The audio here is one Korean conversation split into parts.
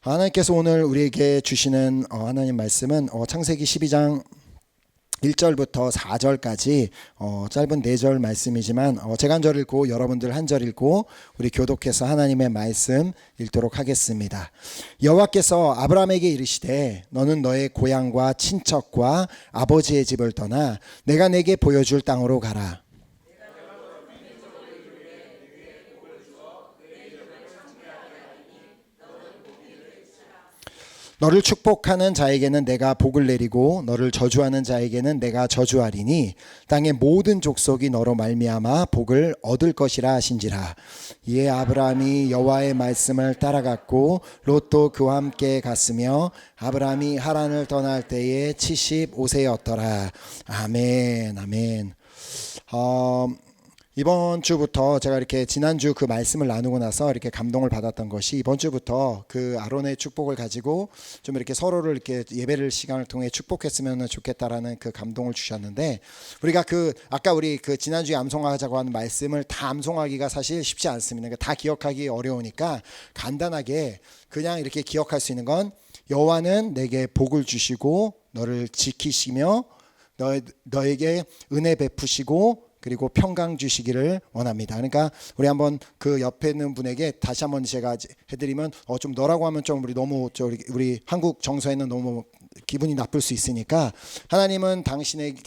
하나님께서 오늘 우리에게 주시는 하나님 말씀은 창세기 12장 1절부터 4절까지 짧은 4절 말씀이지만 제가 한 절 읽고 여러분들 한 절 읽고 우리 교독해서 하나님의 말씀 읽도록 하겠습니다. 여호와께서 아브라함에게 이르시되 너는 너의 고향과 친척과 아버지의 집을 떠나 내가 내게 보여줄 땅으로 가라. 너를 축복하는 자에게는 내가 복을 내리고 너를 저주하는 자에게는 내가 저주하리니 땅의 모든 족속이 너로 말미암아 복을 얻을 것이라 하신지라. 이에 아브라함이 여호와의 말씀을 따라갔고 롯도 그와 함께 갔으며 아브라함이 하란을 떠날 때에 75세였더라. 아멘. 아멘. 이번 주부터 제가 이렇게 지난주 그 말씀을 나누고 나서 이렇게 감동을 받았던 것이 이번 주부터 그 아론의 축복을 가지고 좀 이렇게 서로를 이렇게 예배를 시간을 통해 축복했으면 좋겠다라는 그 감동을 주셨는데, 우리가 아까 우리 지난주에 암송하자고 하는 말씀을 다 암송하기가 사실 쉽지 않습니다. 그러니까 다 기억하기 어려우니까 간단하게 그냥 이렇게 기억할 수 있는 건 여호와는 내게 복을 주시고 너를 지키시며 너에게 은혜 베푸시고 그리고 평강 주시기를 원합니다. 그러니까 우리 한번 그 옆에 있는 분에게 다시 한번 제가 해드리면 좀 너라고 하면 좀 우리 한국 정서에는 너무 기분이 나쁠 수 있으니까, 하나님은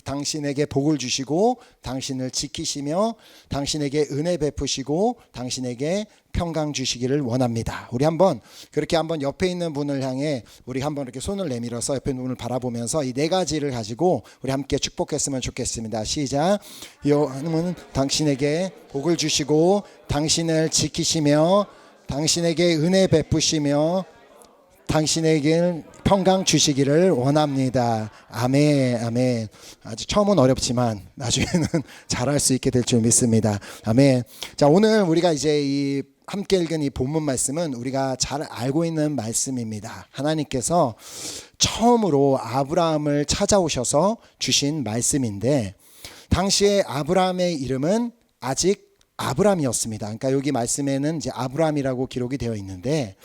당신에게 복을 주시고 당신을 지키시며 당신에게 은혜 베푸시고 당신에게 평강 주시기를 원합니다. 우리 한번 그렇게 한번 옆에 있는 분을 향해 우리 한번 이렇게 손을 내밀어서 옆에 있는 분을 바라보면서 이 4가지를 가지고 우리 함께 축복했으면 좋겠습니다. 시작. 여호와는 당신에게 복을 주시고 당신을 지키시며 당신에게 은혜 베푸시며 당신에게 평강 주시기를 원합니다. 아멘. 아멘. 아주 처음은 어렵지만 나중에는 잘할 수 있게 될 줄 믿습니다. 아멘. 자, 오늘 우리가 이제 함께 읽은 이 본문 말씀은 우리가 잘 알고 있는 말씀입니다. 하나님께서 처음으로 아브라함을 찾아오셔서 주신 말씀인데, 당시에 아브라함의 이름은 아직 아브람이었습니다. 그러니까 여기 말씀에는 이제 아브람이라고 기록이 되어 있는데,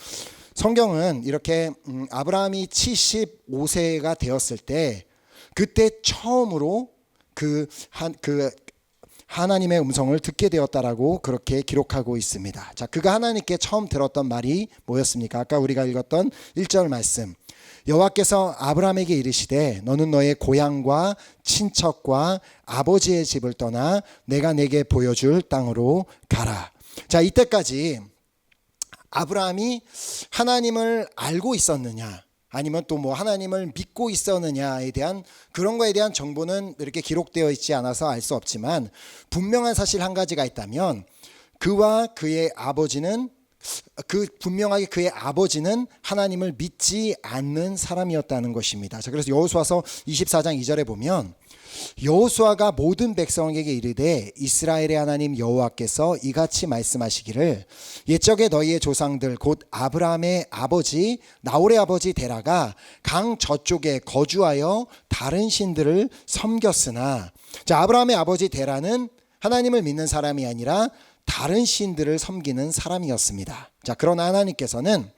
성경은 이렇게 아브라함이 75세가 되었을 때 그때 처음으로 하나님의 음성을 듣게 되었다라고 그렇게 기록하고 있습니다. 자, 그가 하나님께 처음 들었던 말이 뭐였습니까? 아까 우리가 읽었던 1절 말씀. 여호와께서 아브라함에게 이르시되 너는 너의 고향과 친척과 아버지의 집을 떠나 내가 내게 보여줄 땅으로 가라. 자, 이때까지 아브라함이 하나님을 알고 있었느냐, 아니면 또 하나님을 믿고 있었느냐에 대한 그런 거에 대한 정보는 이렇게 기록되어 있지 않아서 알 수 없지만, 분명한 사실 한 가지가 있다면 분명하게 그의 아버지는 하나님을 믿지 않는 사람이었다는 것입니다. 자, 그래서 여호수아서 24장 2절에 보면 여호수아가 모든 백성에게 이르되 이스라엘의 하나님 여호와께서 이같이 말씀하시기를 옛적에 너희의 조상들 곧 아브라함의 아버지 나홀의 아버지 데라가 강 저쪽에 거주하여 다른 신들을 섬겼으나. 자, 아브라함의 아버지 데라는 하나님을 믿는 사람이 아니라 다른 신들을 섬기는 사람이었습니다. 자, 그러나 하나님께서는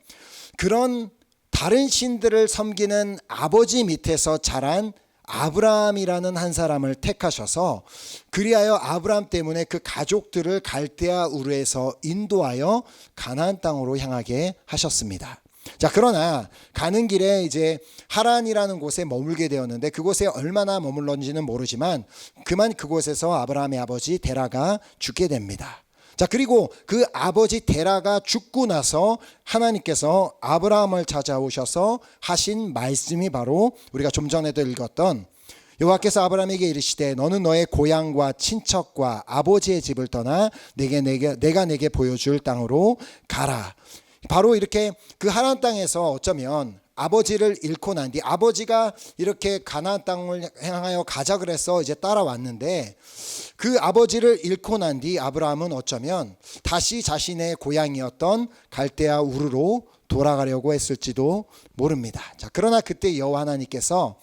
그런 다른 신들을 섬기는 아버지 밑에서 자란 아브라함이라는 한 사람을 택하셔서 그리하여 아브라함 때문에 그 가족들을 갈대아 우르에서 인도하여 가나안 땅으로 향하게 하셨습니다. 자, 그러나 가는 길에 이제 하란이라는 곳에 머물게 되었는데 그곳에 얼마나 머물렀는지는 모르지만 그곳에서 아브라함의 아버지 데라가 죽게 됩니다. 자, 그리고 그 아버지 데라가 죽고 나서 하나님께서 아브라함을 찾아오셔서 하신 말씀이 바로 우리가 좀 전에도 읽었던 여호와께서 아브라함에게 이르시되 너는 너의 고향과 친척과 아버지의 집을 떠나 내가 내게 보여줄 땅으로 가라. 바로 이렇게 그 하란 땅에서 어쩌면 아버지를 잃고 난 뒤, 아버지가 이렇게 가나안 땅을 향하여 가자 그래서 이제 따라왔는데 그 아버지를 잃고 난 뒤 아브라함은 어쩌면 다시 자신의 고향이었던 갈대아 우르로 돌아가려고 했을지도 모릅니다. 자, 그러나 그때 여호와 하나님께서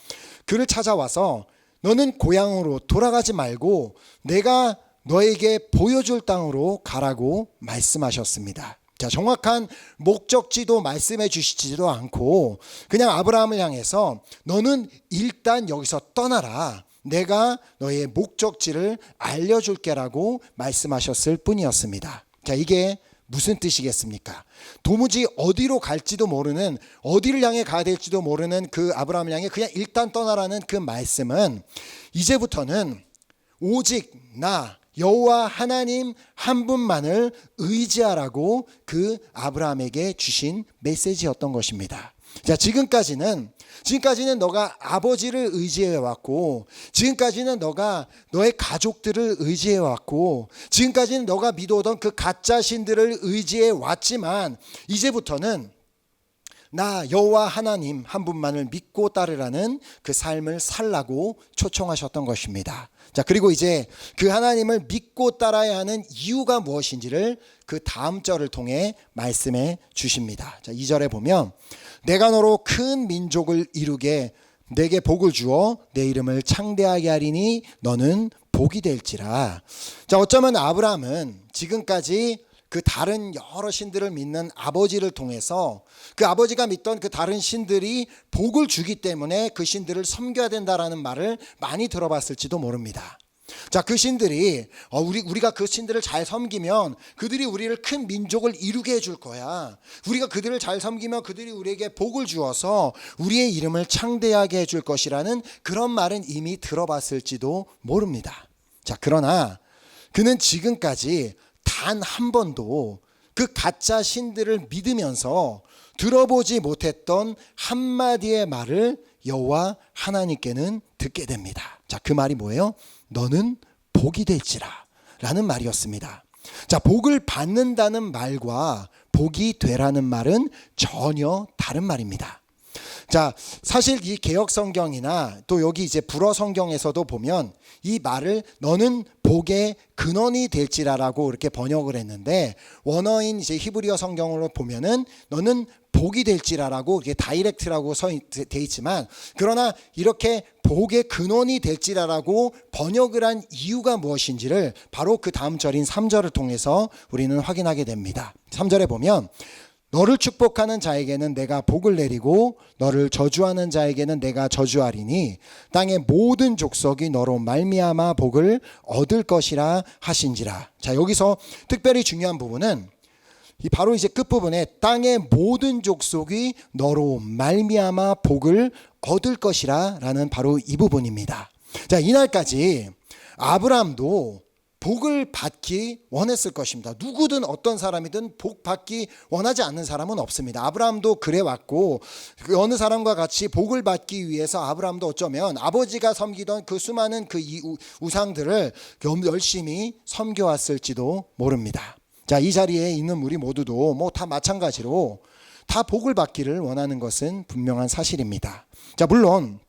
그를 찾아와서 너는 고향으로 돌아가지 말고 내가 너에게 보여줄 땅으로 가라고 말씀하셨습니다. 자, 정확한 목적지도 말씀해 주시지도 않고 그냥 아브라함을 향해서 너는 일단 여기서 떠나라. 내가 너의 목적지를 알려줄게라고 말씀하셨을 뿐이었습니다. 자, 이게 무슨 뜻이겠습니까? 도무지 어디로 갈지도 모르는, 어디를 향해 가야 될지도 모르는 그 아브라함을 향해 그냥 일단 떠나라는 그 말씀은 이제부터는 오직 나 여호와 하나님 한 분만을 의지하라고 그 아브라함에게 주신 메시지였던 것입니다. 자, 지금까지는 너가 아버지를 의지해 왔고, 지금까지는 너가 너의 가족들을 의지해 왔고, 지금까지는 너가 믿어오던 그 가짜 신들을 의지해 왔지만 이제부터는 나 여호와 하나님 한 분만을 믿고 따르라는 그 삶을 살라고 초청하셨던 것입니다. 자, 그리고 이제 그 하나님을 믿고 따라야 하는 이유가 무엇인지를 그 다음 절을 통해 말씀해 주십니다. 자, 2절에 보면 내가 너로 큰 민족을 이루게 내게 복을 주어 내 이름을 창대하게 하리니 너는 복이 될지라. 자, 어쩌면 아브라함은 지금까지 그 다른 여러 신들을 믿는 아버지를 통해서 그 아버지가 믿던 그 다른 신들이 복을 주기 때문에 그 신들을 섬겨야 된다라는 말을 많이 들어봤을지도 모릅니다. 자, 그 신들이 우리가 그 신들을 잘 섬기면 그들이 우리를 큰 민족을 이루게 해줄 거야. 우리가 그들을 잘 섬기면 그들이 우리에게 복을 주어서 우리의 이름을 창대하게 해줄 것이라는 그런 말은 이미 들어봤을지도 모릅니다. 자, 그러나 그는 지금까지 단 한 번도 그 가짜 신들을 믿으면서 들어보지 못했던 한마디의 말을 여호와 하나님께는 듣게 됩니다. 자, 그 말이 뭐예요? 너는 복이 될지라 라는 말이었습니다. 자, 복을 받는다는 말과 복이 되라는 말은 전혀 다른 말입니다. 자, 사실 이 개역 성경이나 또 여기 이제 불어 성경에서도 보면 이 말을 너는 복의 근원이 될지라라고 이렇게 번역을 했는데 원어인 이제 히브리어 성경으로 보면은 너는 복이 될지라라고 이게 다이렉트라고 돼 있지만 그러나 이렇게 복의 근원이 될지라라고 번역을 한 이유가 무엇인지를 바로 그 다음 절인 3절을 통해서 우리는 확인하게 됩니다. 3절에 보면 너를 축복하는 자에게는 내가 복을 내리고 너를 저주하는 자에게는 내가 저주하리니 땅의 모든 족속이 너로 말미암아 복을 얻을 것이라 하신지라. 자, 여기서 특별히 중요한 부분은 바로 이제 끝부분에 땅의 모든 족속이 너로 말미암아 복을 얻을 것이라 라는 바로 이 부분입니다. 자, 이날까지 아브라함도 복을 받기 원했을 것입니다. 누구든 어떤 사람이든 복 받기 원하지 않는 사람은 없습니다. 아브라함도 그래 왔고 그 어느 사람과 같이 복을 받기 위해서 아브라함도 어쩌면 아버지가 섬기던 그 수많은 그 우상들을 열심히 섬겨왔을지도 모릅니다. 자, 이 자리에 있는 우리 모두도 뭐 다 마찬가지로 다 복을 받기를 원하는 것은 분명한 사실입니다. 자, 물론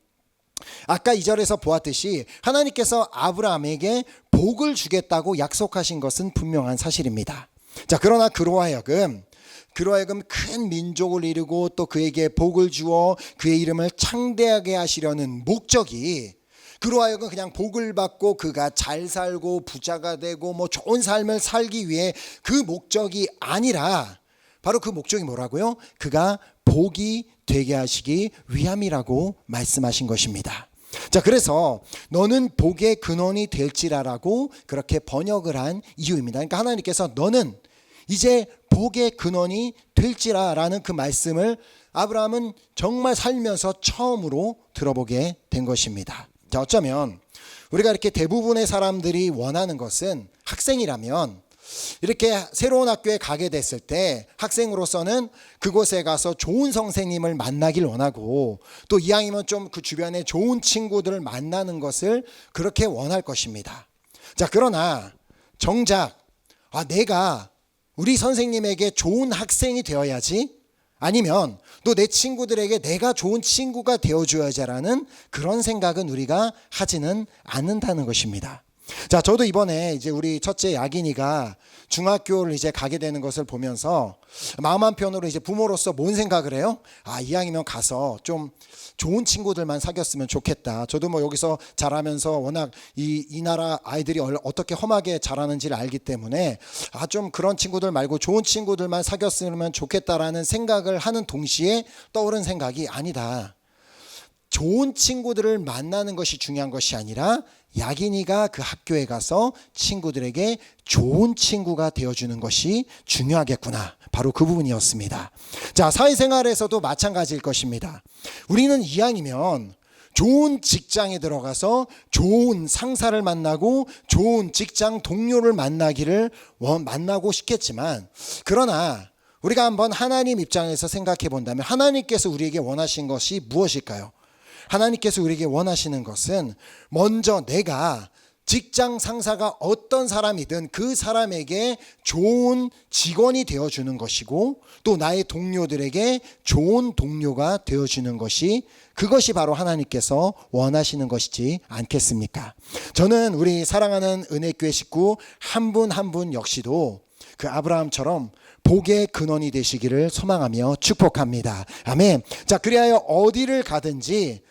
아까 2절에서 보았듯이 하나님께서 아브라함에게 복을 주겠다고 약속하신 것은 분명한 사실입니다. 자, 그러나 그로 하여금 큰 민족을 이루고 또 그에게 복을 주어 그의 이름을 창대하게 하시려는 목적이 그로 하여금 그냥 복을 받고 그가 잘 살고 부자가 되고 뭐 좋은 삶을 살기 위해 그 목적이 아니라 바로 그 목적이 뭐라고요? 그가 복이 되게 하시기 위함이라고 말씀하신 것입니다. 자, 그래서 너는 복의 근원이 될지라라고 그렇게 번역을 한 이유입니다. 그러니까 하나님께서 너는 이제 복의 근원이 될지라라는 그 말씀을 아브라함은 정말 살면서 처음으로 들어보게 된 것입니다. 자, 어쩌면 우리가 이렇게 대부분의 사람들이 원하는 것은 학생이라면 이렇게 새로운 학교에 가게 됐을 때 학생으로서는 그곳에 가서 좋은 선생님을 만나길 원하고 또 이왕이면 좀 그 주변에 좋은 친구들을 만나는 것을 그렇게 원할 것입니다. 자, 그러나 정작 내가 우리 선생님에게 좋은 학생이 되어야지 아니면 또 내 친구들에게 내가 좋은 친구가 되어줘야지라는 그런 생각은 우리가 하지는 않는다는 것입니다. 자, 저도 이번에 이제 우리 첫째 야긴이가 중학교를 이제 가게 되는 것을 보면서 마음 한편으로 이제 부모로서 뭔 생각을 해요? 아, 이왕이면 가서 좀 좋은 친구들만 사귀었으면 좋겠다. 저도 뭐 여기서 자라면서 워낙 이 나라 아이들이 어떻게 험하게 자라는지를 알기 때문에 좀 그런 친구들 말고 좋은 친구들만 사귀었으면 좋겠다라는 생각을 하는 동시에 떠오른 생각이 아니다. 좋은 친구들을 만나는 것이 중요한 것이 아니라 야긴이가 그 학교에 가서 친구들에게 좋은 친구가 되어주는 것이 중요하겠구나. 바로 그 부분이었습니다. 자, 사회생활에서도 마찬가지일 것입니다. 우리는 이왕이면 좋은 직장에 들어가서 좋은 상사를 만나고 좋은 직장 동료를 만나고 싶겠지만, 그러나 우리가 한번 하나님 입장에서 생각해 본다면 하나님께서 우리에게 원하신 것이 무엇일까요? 하나님께서 우리에게 원하시는 것은 먼저 내가 직장 상사가 어떤 사람이든 그 사람에게 좋은 직원이 되어주는 것이고, 또 나의 동료들에게 좋은 동료가 되어주는 것이, 그것이 바로 하나님께서 원하시는 것이지 않겠습니까? 저는 우리 사랑하는 은혜교회 식구 한 분 한 분 역시도 그 아브라함처럼 복의 근원이 되시기를 소망하며 축복합니다. 아멘. 자, 그리하여 어디를 가든지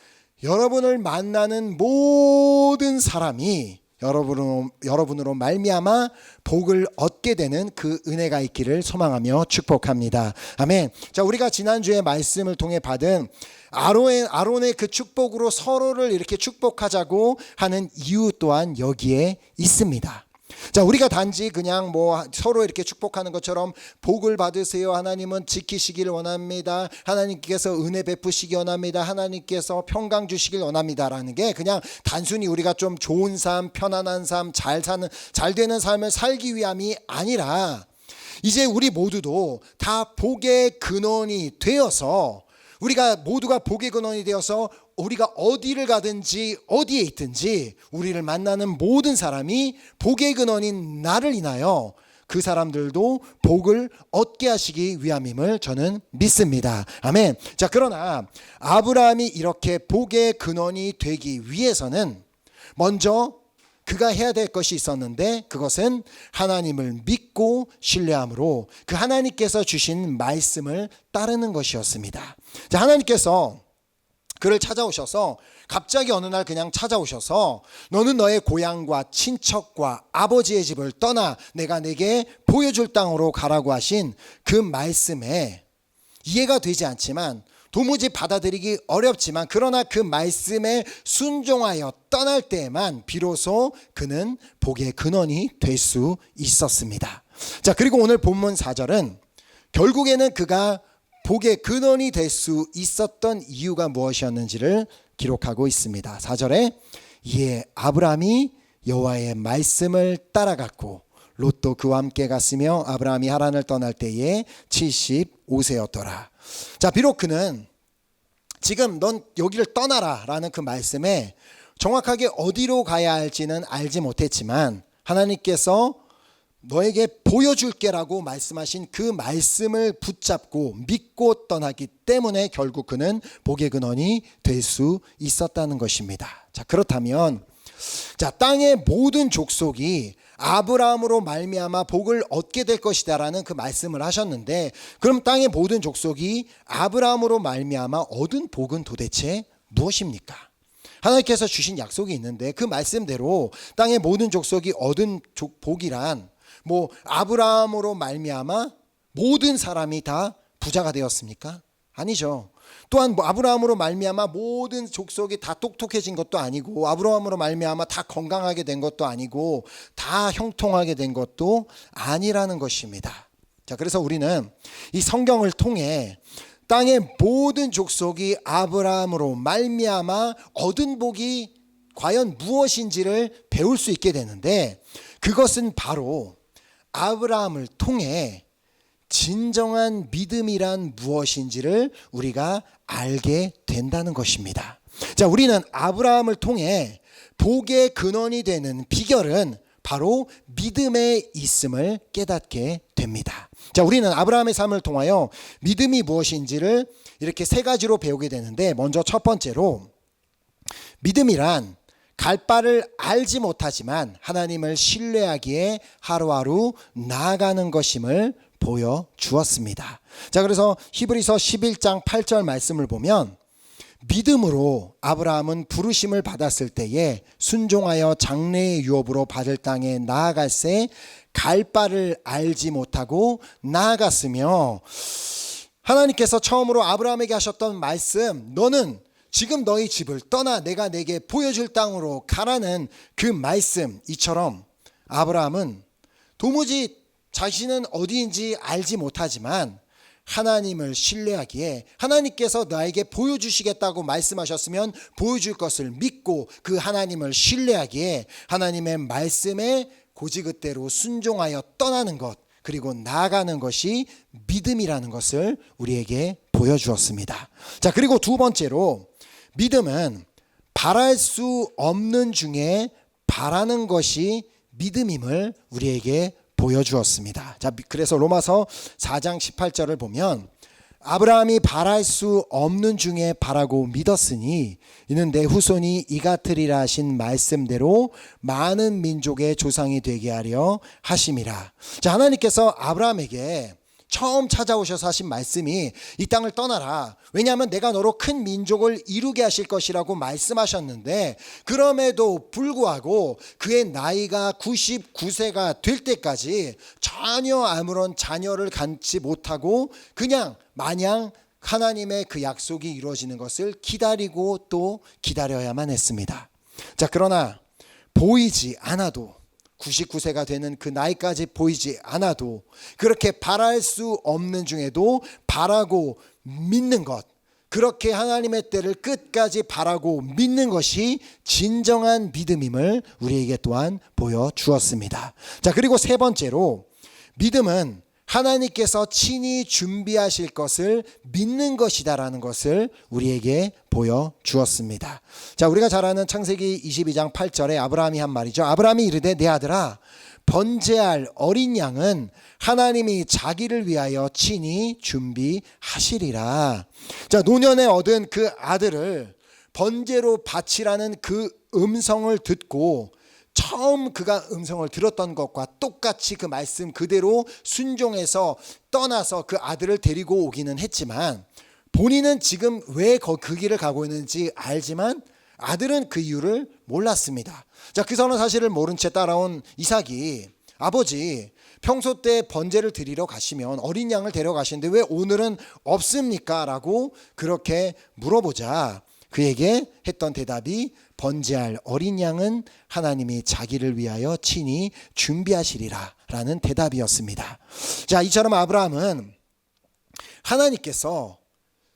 여러분을 만나는 모든 사람이 여러분으로 말미암아 복을 얻게 되는 그 은혜가 있기를 소망하며 축복합니다. 아멘. 자, 우리가 지난주에 말씀을 통해 받은 아론의 그 축복으로 서로를 이렇게 축복하자고 하는 이유 또한 여기에 있습니다. 자, 우리가 단지 그냥 뭐 서로 이렇게 축복하는 것처럼 복을 받으세요, 하나님은 지키시기를 원합니다, 하나님께서 은혜 베푸시기 원합니다, 하나님께서 평강 주시길 원합니다라는 게 그냥 단순히 우리가 좀 좋은 삶, 편안한 삶, 잘 되는 삶을 살기 위함이 아니라, 이제 우리 모두도 다 복의 근원이 되어서, 우리가 모두가 복의 근원이 되어서 우리가 어디를 가든지 어디에 있든지 우리를 만나는 모든 사람이 복의 근원인 나를 인하여 그 사람들도 복을 얻게 하시기 위함임을 저는 믿습니다. 아멘. 자, 그러나 아브라함이 이렇게 복의 근원이 되기 위해서는 먼저 그가 해야 될 것이 있었는데, 그것은 하나님을 믿고 신뢰함으로 그 하나님께서 주신 말씀을 따르는 것이었습니다. 자, 하나님께서 그를 찾아오셔서 갑자기 어느 날 그냥 찾아오셔서 너는 너의 고향과 친척과 아버지의 집을 떠나 내가 내게 보여줄 땅으로 가라고 하신 그 말씀에 이해가 되지 않지만, 도무지 받아들이기 어렵지만, 그러나 그 말씀에 순종하여 떠날 때에만 비로소 그는 복의 근원이 될 수 있었습니다. 자, 그리고 오늘 본문 4절은 결국에는 그가 복의 근원이 될 수 있었던 이유가 무엇이었는지를 기록하고 있습니다. 4절에 이에 아브라함이 여호와의 말씀을 따라갔고 롯도 그와 함께 갔으며 아브라함이 하란을 떠날 때에 75세였더라. 자, 비록 그는 지금 넌 여기를 떠나라 라는 그 말씀에 정확하게 어디로 가야 할지는 알지 못했지만, 하나님께서 너에게 보여줄게라고 말씀하신 그 말씀을 붙잡고 믿고 떠나기 때문에 결국 그는 복의 근원이 될 수 있었다는 것입니다. 자, 그렇다면 자, 땅의 모든 족속이 아브라함으로 말미암아 복을 얻게 될 것이다라는 그 말씀을 하셨는데, 그럼 땅의 모든 족속이 아브라함으로 말미암아 얻은 복은 도대체 무엇입니까? 하나님께서 주신 약속이 있는데 그 말씀대로 땅의 모든 족속이 얻은 복이란 뭐 아브라함으로 말미암아 모든 사람이 다 부자가 되었습니까? 아니죠. 또한 뭐 아브라함으로 말미암아 모든 족속이 다 똑똑해진 것도 아니고, 아브라함으로 말미암아 다 건강하게 된 것도 아니고, 다 형통하게 된 것도 아니라는 것입니다. 자, 그래서 우리는 이 성경을 통해 땅의 모든 족속이 아브라함으로 말미암아 얻은 복이 과연 무엇인지를 배울 수 있게 되는데, 그것은 바로 아브라함을 통해 진정한 믿음이란 무엇인지를 우리가 알게 된다는 것입니다. 자, 우리는 아브라함을 통해 복의 근원이 되는 비결은 바로 믿음에 있음을 깨닫게 됩니다. 자, 우리는 아브라함의 삶을 통하여 믿음이 무엇인지를 이렇게 세 가지로 배우게 되는데, 먼저 첫 번째로 믿음이란 갈 바를 알지 못하지만 하나님을 신뢰하기에 하루하루 나아가는 것임을 보여주었습니다. 자, 그래서 히브리서 11장 8절 말씀을 보면 믿음으로 아브라함은 부르심을 받았을 때에 순종하여 장래의 유업으로 받을 땅에 나아갈새 갈 바를 알지 못하고 나아갔으며, 하나님께서 처음으로 아브라함에게 하셨던 말씀, 너는 지금 너희 집을 떠나 내가 내게 보여줄 땅으로 가라는 그 말씀, 이처럼 아브라함은 도무지 자신은 어디인지 알지 못하지만 하나님을 신뢰하기에 하나님께서 나에게 보여주시겠다고 말씀하셨으면 보여줄 것을 믿고 그 하나님을 신뢰하기에 하나님의 말씀에 고지그대로 순종하여 떠나는 것, 그리고 나아가는 것이 믿음이라는 것을 우리에게 보여주었습니다. 자, 그리고 두 번째로 믿음은 바랄 수 없는 중에 바라는 것이 믿음임을 우리에게 보여주었습니다. 자, 그래서 로마서 4장 18절을 보면 아브라함이 바랄 수 없는 중에 바라고 믿었으니 이는 내 후손이 이 같으리라 하신 말씀대로 많은 민족의 조상이 되게 하려 하심이라. 자, 하나님께서 아브라함에게 처음 찾아오셔서 하신 말씀이 이 땅을 떠나라. 왜냐하면 내가 너로 큰 민족을 이루게 하실 것이라고 말씀하셨는데, 그럼에도 불구하고 그의 나이가 99세가 될 때까지 전혀 아무런 자녀를 갖지 못하고 그냥 마냥 하나님의 그 약속이 이루어지는 것을 기다리고 또 기다려야만 했습니다. 자, 그러나 보이지 않아도 99세가 되는 그 나이까지 보이지 않아도 그렇게 바랄 수 없는 중에도 바라고 믿는 것, 그렇게 하나님의 때를 끝까지 바라고 믿는 것이 진정한 믿음임을 우리에게 또한 보여주었습니다. 자, 그리고 세 번째로 믿음은 하나님께서 친히 준비하실 것을 믿는 것이다라는 것을 우리에게 보여주었습니다. 자, 우리가 잘 아는 창세기 22장 8절에 아브라함이 한 말이죠. 아브라함이 이르되 내 아들아 번제할 어린 양은 하나님이 자기를 위하여 친히 준비하시리라. 자, 노년에 얻은 그 아들을 번제로 바치라는 그 음성을 듣고 처음 그가 음성을 들었던 것과 똑같이 그 말씀 그대로 순종해서 떠나서 그 아들을 데리고 오기는 했지만 본인은 지금 왜 그 길을 가고 있는지 알지만 아들은 그 이유를 몰랐습니다. 자, 그 선한 사실을 모른 채 따라온 이삭이 아버지 평소 때 번제를 드리러 가시면 어린 양을 데려가시는데 왜 오늘은 없습니까? 라고 그렇게 물어보자 그에게 했던 대답이 번제할 어린 양은 하나님이 자기를 위하여 친히 준비하시리라 라는 대답이었습니다. 자, 이처럼 아브라함은 하나님께서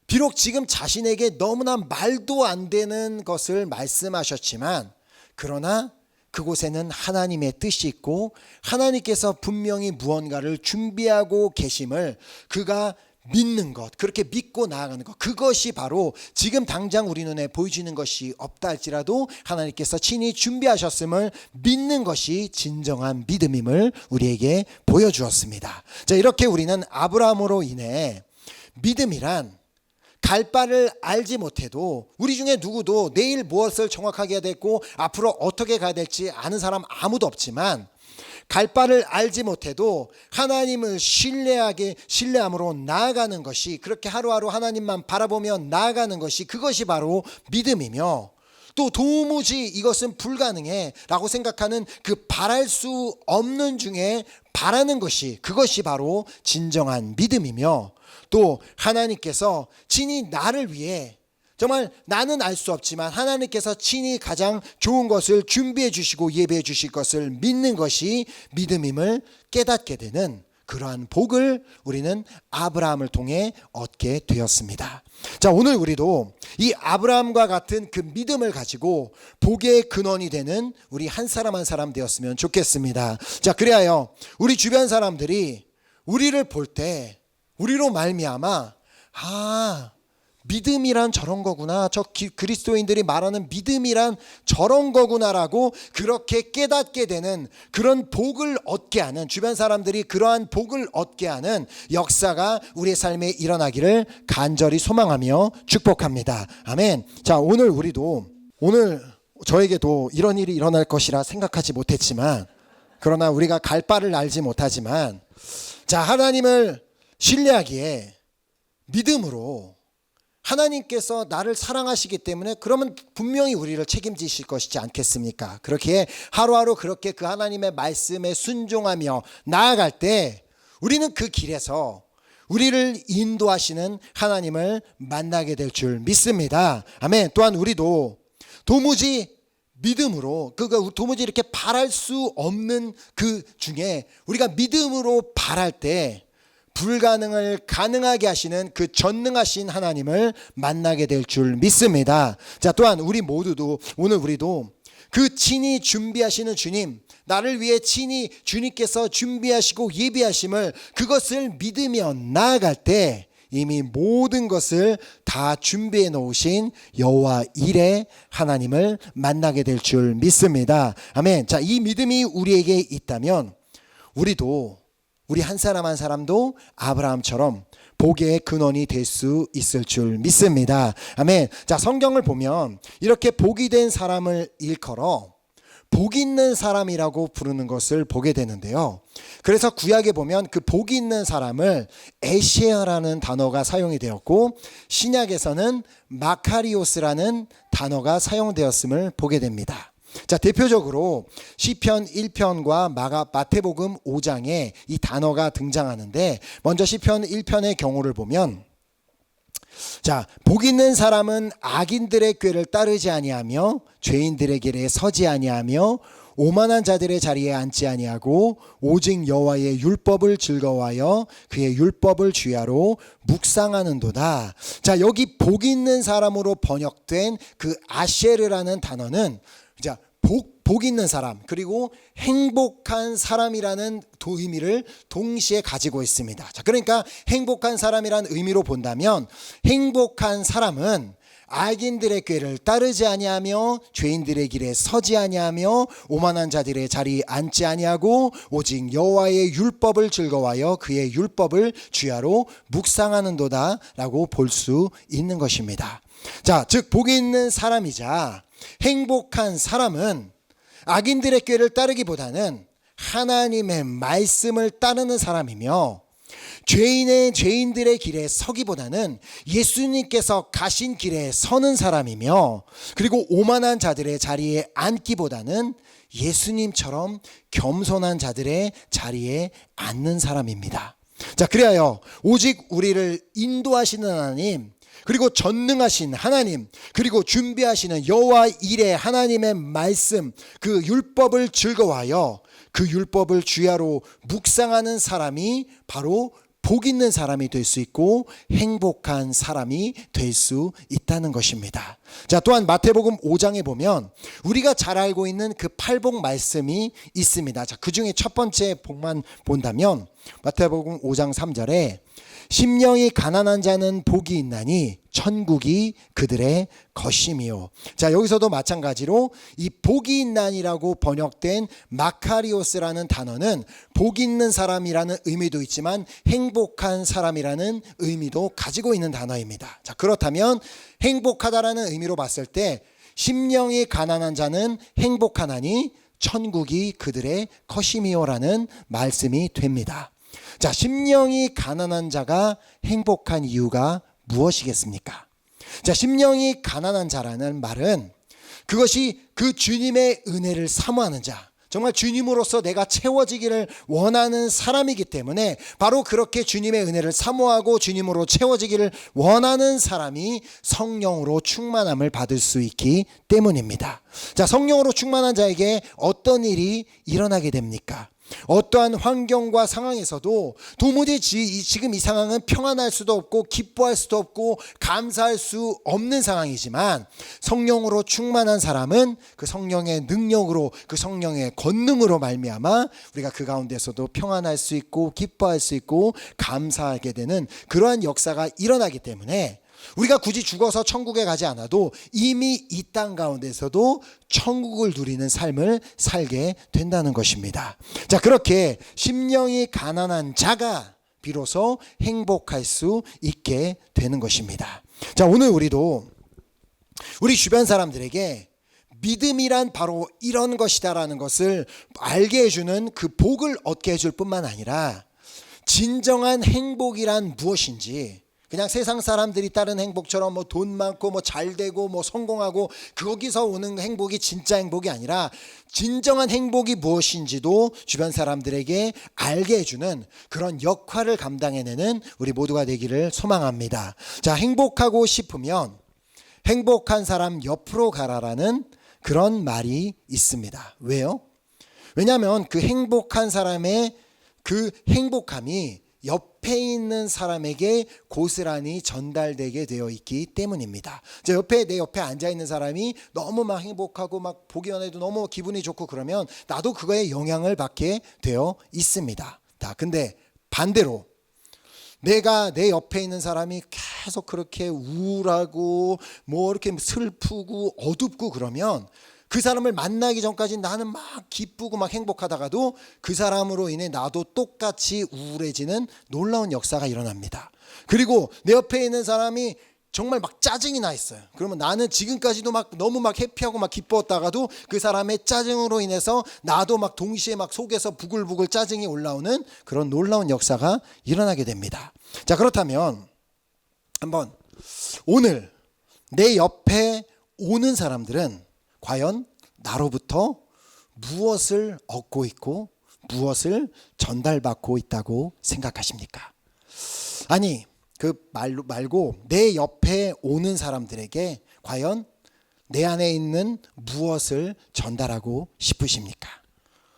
비록 지금 자신에게 너무나 말도 안 되는 것을 말씀하셨지만 그러나 그곳에는 하나님의 뜻이 있고 하나님께서 분명히 무언가를 준비하고 계심을 그가 믿는 것, 그렇게 믿고 나아가는 것, 그것이 바로 지금 당장 우리 눈에 보여지는 것이 없다 할지라도 하나님께서 친히 준비하셨음을 믿는 것이 진정한 믿음임을 우리에게 보여주었습니다. 자, 이렇게 우리는 아브라함으로 인해 믿음이란 갈 바를 알지 못해도 우리 중에 누구도 내일 무엇을 정확하게 해야 되고 앞으로 어떻게 가야 될지 아는 사람 아무도 없지만 갈 바를 알지 못해도 하나님을 신뢰함으로 나아가는 것이, 그렇게 하루하루 하나님만 바라보며 나아가는 것이, 그것이 바로 믿음이며, 또 도무지 이것은 불가능해 라고 생각하는 그 바랄 수 없는 중에 바라는 것이, 그것이 바로 진정한 믿음이며, 또 하나님께서 친히 나를 위해 정말 나는 알 수 없지만 하나님께서 친히 가장 좋은 것을 준비해 주시고 예배해 주실 것을 믿는 것이 믿음임을 깨닫게 되는 그러한 복을 우리는 아브라함을 통해 얻게 되었습니다. 자, 오늘 우리도 이 아브라함과 같은 그 믿음을 가지고 복의 근원이 되는 우리 한 사람 한 사람 되었으면 좋겠습니다. 자, 그리하여 우리 주변 사람들이 우리를 볼 때 우리로 말미암아 믿음이란 저런 거구나, 저 그리스도인들이 말하는 믿음이란 저런 거구나라고 그렇게 깨닫게 되는 그런 복을 얻게 하는, 주변 사람들이 그러한 복을 얻게 하는 역사가 우리의 삶에 일어나기를 간절히 소망하며 축복합니다. 아멘. 자, 오늘 우리도 오늘 저에게도 이런 일이 일어날 것이라 생각하지 못했지만, 그러나 우리가 갈 바를 알지 못하지만, 자, 하나님을 신뢰하기에 믿음으로 하나님께서 나를 사랑하시기 때문에 그러면 분명히 우리를 책임지실 것이지 않겠습니까? 그렇게 하루하루 그렇게 그 하나님의 말씀에 순종하며 나아갈 때 우리는 그 길에서 우리를 인도하시는 하나님을 만나게 될 줄 믿습니다. 아멘. 또한 우리도 도무지 믿음으로 도무지 이렇게 바랄 수 없는 그 중에 우리가 믿음으로 바랄 때 불가능을 가능하게 하시는 그 전능하신 하나님을 만나게 될 줄 믿습니다. 자, 또한 우리 모두도 오늘 우리도 그 친히 준비하시는 주님, 나를 위해 친히 주님께서 준비하시고 예비하심을 그것을 믿으며 나아갈 때 이미 모든 것을 다 준비해 놓으신 여호와 일의 하나님을 만나게 될 줄 믿습니다. 아멘. 자, 이 믿음이 우리에게 있다면 우리 한 사람 한 사람도 아브라함처럼 복의 근원이 될 수 있을 줄 믿습니다. 아멘. 자, 성경을 보면 이렇게 복이 된 사람을 일컬어 복 있는 사람이라고 부르는 것을 보게 되는데요. 그래서 구약에 보면 그 복이 있는 사람을 에시아라는 단어가 사용이 되었고, 신약에서는 마카리오스라는 단어가 사용되었음을 보게 됩니다. 자, 대표적으로 시편 1편과 마태복음 5장에 이 단어가 등장하는데, 먼저 시편 1편의 경우를 보면, 자, 복 있는 사람은 악인들의 꾀를 따르지 아니하며 죄인들의 길에 서지 아니하며 오만한 자들의 자리에 앉지 아니하고 오직 여호와의 율법을 즐거워하여 그의 율법을 주야로 묵상하는도다. 자, 여기 복 있는 사람으로 번역된 그 아셰르라는 단어는 자, 복 있는 사람 그리고 행복한 사람이라는 의미를 동시에 가지고 있습니다. 자, 그러니까 행복한 사람이라는 의미로 본다면 행복한 사람은 악인들의 꾀를 따르지 아니하며 죄인들의 길에 서지 아니하며 오만한 자들의 자리에 앉지 아니하고 오직 여호와의 율법을 즐거워하여 그의 율법을 주야로 묵상하는도다 라고 볼 수 있는 것입니다. 자, 즉 복이 있는 사람이자 행복한 사람은 악인들의 꾀를 따르기보다는 하나님의 말씀을 따르는 사람이며, 죄인들의 길에 서기보다는 예수님께서 가신 길에 서는 사람이며, 그리고 오만한 자들의 자리에 앉기보다는 예수님처럼 겸손한 자들의 자리에 앉는 사람입니다. 자, 그리하여 오직 우리를 인도하시는 하나님, 그리고 전능하신 하나님, 그리고 준비하시는 여호와 일의 하나님의 말씀, 그 율법을 즐거워하여 그 율법을 주야로 묵상하는 사람이 바로 복 있는 사람이 될 수 있고 행복한 사람이 될 수 있다는 것입니다. 자, 또한 마태복음 5장에 보면 우리가 잘 알고 있는 그 팔복 말씀이 있습니다. 자, 그 중에 첫 번째 복만 본다면 마태복음 5장 3절에 심령이 가난한 자는 복이 있나니 천국이 그들의 것임이요. 자, 여기서도 마찬가지로 이 복이 있나니라고 번역된 마카리오스라는 단어는 복 있는 사람이라는 의미도 있지만 행복한 사람이라는 의미도 가지고 있는 단어입니다. 자, 그렇다면 행복하다라는 의미로 봤을 때 심령이 가난한 자는 행복하나니 천국이 그들의 것임이요라는 말씀이 됩니다. 자, 심령이 가난한 자가 행복한 이유가 무엇이겠습니까? 자, 심령이 가난한 자라는 말은 그것이 그 주님의 은혜를 사모하는 자, 정말 주님으로서 내가 채워지기를 원하는 사람이기 때문에 바로 그렇게 주님의 은혜를 사모하고 주님으로 채워지기를 원하는 사람이 성령으로 충만함을 받을 수 있기 때문입니다. 자, 성령으로 충만한 자에게 어떤 일이 일어나게 됩니까? 어떠한 환경과 상황에서도 도무지 지금 이 상황은 평안할 수도 없고 기뻐할 수도 없고 감사할 수 없는 상황이지만, 성령으로 충만한 사람은 그 성령의 능력으로, 그 성령의 권능으로 말미암아 우리가 그 가운데서도 평안할 수 있고 기뻐할 수 있고 감사하게 되는 그러한 역사가 일어나기 때문에 우리가 굳이 죽어서 천국에 가지 않아도 이미 이 땅 가운데서도 천국을 누리는 삶을 살게 된다는 것입니다. 자, 그렇게 심령이 가난한 자가 비로소 행복할 수 있게 되는 것입니다. 자, 오늘 우리도 우리 주변 사람들에게 믿음이란 바로 이런 것이다라는 것을 알게 해주는 그 복을 얻게 해줄 뿐만 아니라 진정한 행복이란 무엇인지, 그냥 세상 사람들이 따른 행복처럼 뭐 돈 많고 뭐 잘 되고 뭐 성공하고 거기서 오는 행복이 진짜 행복이 아니라 진정한 행복이 무엇인지도 주변 사람들에게 알게 해주는 그런 역할을 감당해내는 우리 모두가 되기를 소망합니다. 자, 행복하고 싶으면 행복한 사람 옆으로 가라라는 그런 말이 있습니다. 왜요? 왜냐하면 그 행복한 사람의 그 행복함이 옆에 있는 사람에게 고스란히 전달되게 되어 있기 때문입니다. 내 옆에 앉아 있는 사람이 너무 막 행복하고 막 보기만 해도 너무 기분이 좋고 그러면 나도 그거에 영향을 받게 되어 있습니다. 근데 반대로 내가 내 옆에 있는 사람이 계속 그렇게 우울하고 뭐 이렇게 슬프고 어둡고 그러면 그 사람을 만나기 전까지 나는 막 기쁘고 막 행복하다가도 그 사람으로 인해 나도 똑같이 우울해지는 놀라운 역사가 일어납니다. 그리고 내 옆에 있는 사람이 정말 막 짜증이 나 있어요. 그러면 나는 지금까지도 막 너무 막 해피하고 막 기뻤다가도 그 사람의 짜증으로 인해서 나도 막 동시에 막 속에서 부글부글 짜증이 올라오는 그런 놀라운 역사가 일어나게 됩니다. 자, 그렇다면 한번 오늘 내 옆에 오는 사람들은 과연 나로부터 무엇을 얻고 있고 무엇을 전달받고 있다고 생각하십니까? 아니, 그 말고 내 옆에 오는 사람들에게 과연 내 안에 있는 무엇을 전달하고 싶으십니까?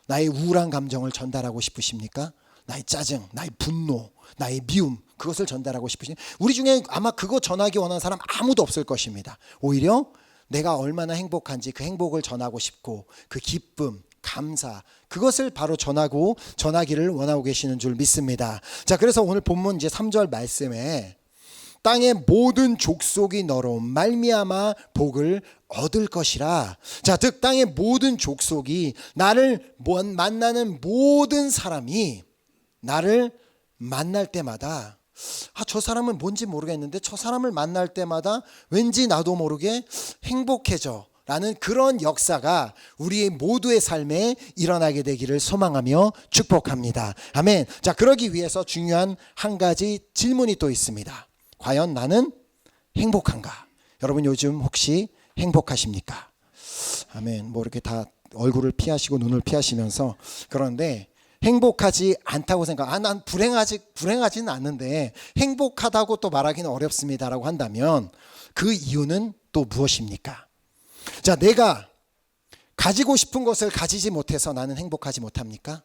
나의 우울한 감정을 전달하고 싶으십니까? 나의 짜증, 나의 분노, 나의 미움, 그것을 전달하고 싶으십니까? 우리 중에 아마 그거 전하기 원하는 사람 아무도 없을 것입니다. 오히려 내가 얼마나 행복한지 그 행복을 전하고 싶고 그 기쁨, 감사, 그것을 바로 전하기를 원하고 계시는 줄 믿습니다. 자, 그래서 오늘 본문 이제 3절 말씀에 땅의 모든 족속이 너로 말미암아 복을 얻을 것이라. 자, 즉 땅의 모든 족속이 나를 만나는 모든 사람이 나를 만날 때마다 저 사람은 뭔지 모르겠는데 저 사람을 만날 때마다 왠지 나도 모르게 행복해져 라는 그런 역사가 우리 모두의 삶에 일어나게 되기를 소망하며 축복합니다. 아멘. 자, 그러기 위해서 중요한 한 가지 질문이 또 있습니다. 과연 나는 행복한가? 여러분 요즘 혹시 행복하십니까? 아멘. 뭐 이렇게 다 얼굴을 피하시고 눈을 피하시면서 그런데 행복하지 않다고 난 불행하지는 않는데 행복하다고 또 말하기는 어렵습니다라고 한다면 그 이유는 또 무엇입니까? 자, 내가 가지고 싶은 것을 가지지 못해서 나는 행복하지 못합니까?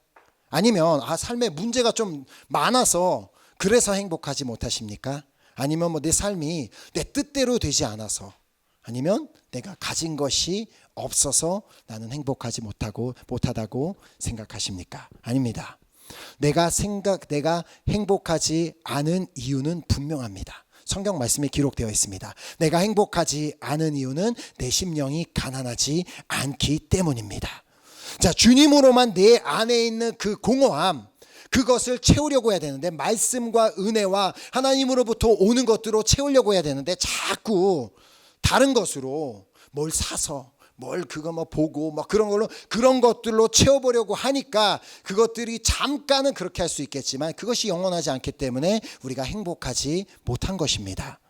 아니면 삶에 문제가 좀 많아서 그래서 행복하지 못하십니까? 아니면 뭐 내 삶이 내 뜻대로 되지 않아서, 아니면 내가 가진 것이 없어서 나는 행복하지 못하다고 생각하십니까? 아닙니다. 내가 행복하지 않은 이유는 분명합니다. 성경 말씀에 기록되어 있습니다. 내가 행복하지 않은 이유는 내 심령이 가난하지 않기 때문입니다. 자, 주님으로만 내 안에 있는 그 공허함, 그것을 채우려고 해야 되는데, 말씀과 은혜와 하나님으로부터 오는 것들로 채우려고 해야 되는데 자꾸 다른 것으로 뭘 사서 그거 보고 그런 것들로 채워보려고 하니까 그것들이 잠깐은 그렇게 할 수 있겠지만 그것이 영원하지 않기 때문에 우리가 행복하지 못한 것입니다.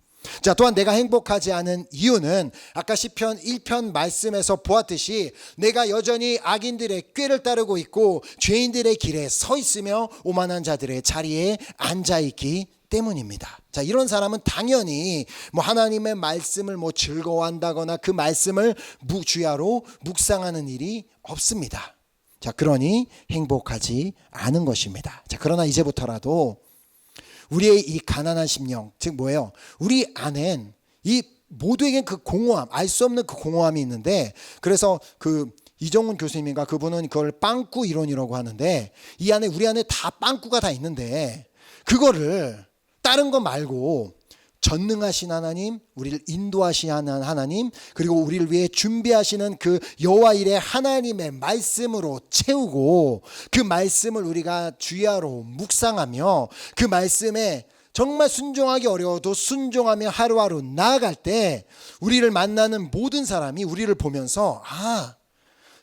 자, 또한 내가 행복하지 않은 이유는 아까 시편 1편 말씀에서 보았듯이 내가 여전히 악인들의 꾀를 따르고 있고 죄인들의 길에 서 있으며 오만한 자들의 자리에 앉아 있기 때문입니다. 자, 이런 사람은 당연히 하나님의 말씀을 즐거워한다거나 그 말씀을 주야로 묵상하는 일이 없습니다. 자, 그러니 행복하지 않은 것입니다. 자, 그러나 이제부터라도 우리의 이 가난한 심령, 즉 뭐예요? 우리 안엔 이 모두에겐 그 공허함, 알 수 없는 그 공허함이 있는데, 그래서 그 이정훈 교수님인가 그분은 그걸 빵꾸 이론이라고 하는데, 우리 안에 다 빵꾸가 다 있는데 그거를 다른 거 말고 전능하신 하나님, 우리를 인도하시는 하나님, 그리고 우리를 위해 준비하시는 그 여호와 일의 하나님의 말씀으로 채우고 그 말씀을 우리가 주야로 묵상하며 그 말씀에 정말 순종하기 어려워도 순종하며 하루하루 나아갈 때 우리를 만나는 모든 사람이 우리를 보면서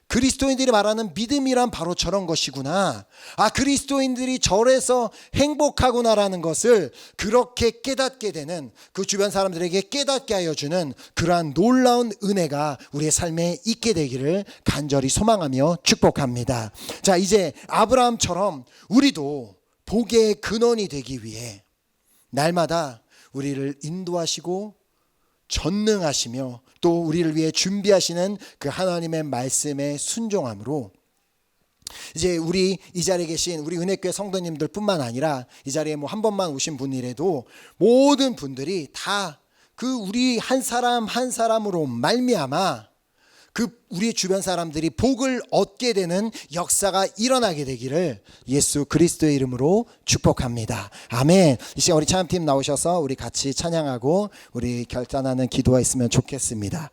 그리스도인들이 말하는 믿음이란 바로 저런 것이구나. 그리스도인들이 저래서 행복하구나라는 것을 그렇게 깨닫게 되는, 그 주변 사람들에게 깨닫게 하여 주는 그러한 놀라운 은혜가 우리의 삶에 있게 되기를 간절히 소망하며 축복합니다. 자, 이제 아브라함처럼 우리도 복의 근원이 되기 위해 날마다 우리를 인도하시고 전능하시며 또 우리를 위해 준비하시는 그 하나님의 말씀에 순종함으로, 이제 우리 이 자리에 계신 우리 은혜교회 성도님들 뿐만 아니라 이 자리에 뭐 한 번만 오신 분이라도 모든 분들이 다 그 우리 한 사람 한 사람으로 말미암아 그 우리 주변 사람들이 복을 얻게 되는 역사가 일어나게 되기를 예수 그리스도의 이름으로 축복합니다. 아멘. 이 시간 우리 찬양팀 나오셔서 우리 같이 찬양하고 우리 결단하는 기도가 있으면 좋겠습니다.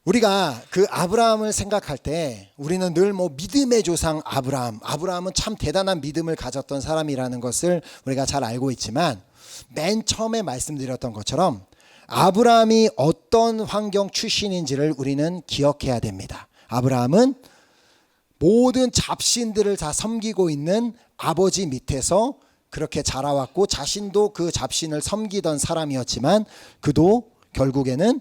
우리가 그 아브라함을 생각할 때 우리는 늘 뭐 믿음의 조상 아브라함은 참 대단한 믿음을 가졌던 사람이라는 것을 우리가 잘 알고 있지만, 맨 처음에 말씀드렸던 것처럼 아브라함이 어떤 환경 출신인지를 우리는 기억해야 됩니다. 아브라함은 모든 잡신들을 다 섬기고 있는 아버지 밑에서 그렇게 자라왔고 자신도 그 잡신을 섬기던 사람이었지만 그도 결국에는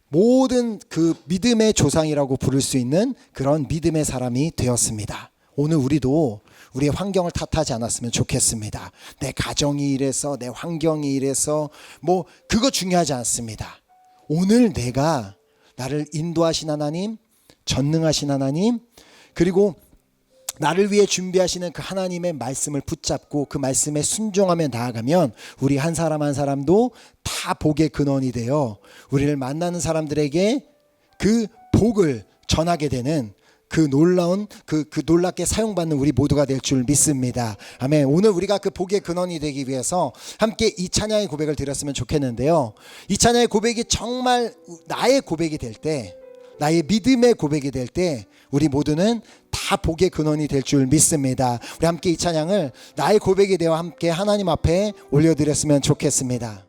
모든 그 믿음의 조상이라고 부를 수 있는 그런 믿음의 사람이 되었습니다. 오늘 우리도 우리의 환경을 탓하지 않았으면 좋겠습니다. 내 가정이 이래서, 내 환경이 이래서, 뭐 그거 중요하지 않습니다. 오늘 내가 나를 인도하신 하나님, 전능하신 하나님, 그리고 나를 위해 준비하시는 그 하나님의 말씀을 붙잡고 그 말씀에 순종하며 나아가면 우리 한 사람 한 사람도 다 복의 근원이 되어 우리를 만나는 사람들에게 그 복을 전하게 되는 그 놀라운 그 놀랍게 사용받는 우리 모두가 될 줄 믿습니다. 아멘. 오늘 우리가 그 복의 근원이 되기 위해서 함께 이 찬양의 고백을 드렸으면 좋겠는데요. 이 찬양의 고백이 정말 나의 고백이 될 때, 나의 믿음의 고백이 될 때 우리 모두는 다 복의 근원이 될 줄 믿습니다. 우리 함께 이 찬양을 나의 고백이 되어 함께 하나님 앞에 올려드렸으면 좋겠습니다.